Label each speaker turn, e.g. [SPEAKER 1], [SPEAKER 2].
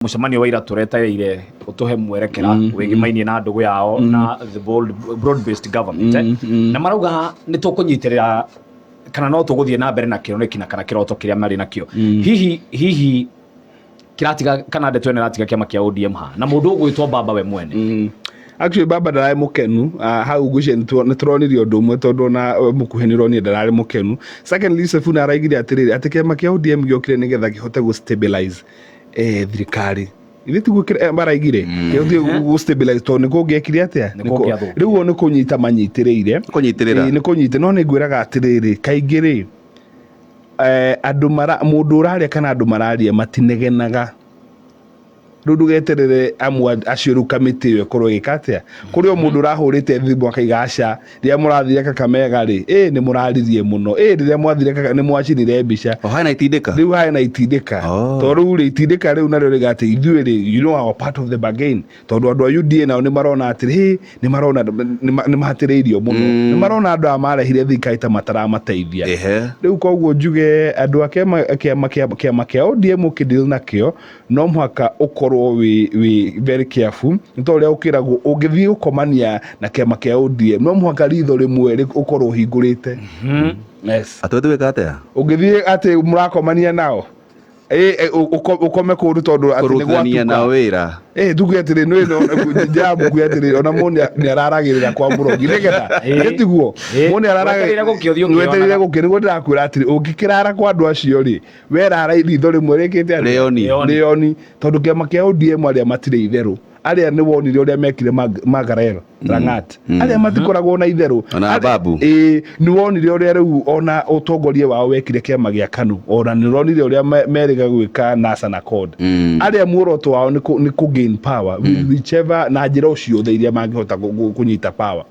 [SPEAKER 1] mucemanio wa ira turetereire utuhe mwerekera wigimainie na ndugu yao na the broad based government na marauga ni tukunyitirira kana no tuguthie na mbere na kironeki na kana kiroto kiria mari nakio hihi kiratiga kana ndeto ene ratiga kiama kia ODM ha na mundu ugwitwo baba we mwene
[SPEAKER 2] actually baba ndarai mukenu hau guce ni turonirio ndu mwe tondu na mukuheniro ni ndarari mukenu. Secondly Sefuna araigire atiriri ati kiama kia ODM giokire nigetha gihote gu stabilize thirikari ile tugukira baraigire yo gu stabilize to niko giekire atia riu ni kunyita manyitireire ni kunyita no ni gwiraga atiriri kaingire andu mundu uraria kana andu mararia matinegenaga rundu geterere amwe aciuru kamiti yo korwo gikatia kurio mundu rahurite thimu akaigaca ria murathire Kakamega ri ni muraririe muno ria mwathire ni mwacinire mbica
[SPEAKER 3] hana itindika
[SPEAKER 2] riu hana itindika to riu ri itindika riu nario rigate ithuĩ ri you know our part of the bargain tondu andu a UDA nao ni marona atiri ni marona ni mahatiriirio muno ni marona andu amarehire thirikari ta mataramateithia riu koguo njuge andu kiama kia ODM kidil nakio no mwaka we very careful ntoria ukiragwo ungithii ukomania na kiama kia ODM no mwaka ritho rimwe ukorwo hingurite yes
[SPEAKER 3] atwete wekatea
[SPEAKER 2] ungithii ati murakomania nao ukome kundu tondu ati ni gwatuka
[SPEAKER 3] na wira
[SPEAKER 2] ndugu atiri no jabu kwatiri ona moni ni araragirira kwa murongi nigetha getiguo moni araragirira gukio niguo ndirakwira atiri ungikirara kwa andu acio ri wera ritho rimwe rikite leoni tondu kiama kia ODM aria matire itheru aria ni wonire uria mekire Magarel Rangat aria matikoragwo na itheru
[SPEAKER 3] ona babu
[SPEAKER 2] ni wonire uria riu ona utongorie wao wekire kiama gia KANU ona ni wonire uria meriga gwika NASA na code aria muoroto wao ni ku gain power whichever na njira ucio theiria mangihota kunyita power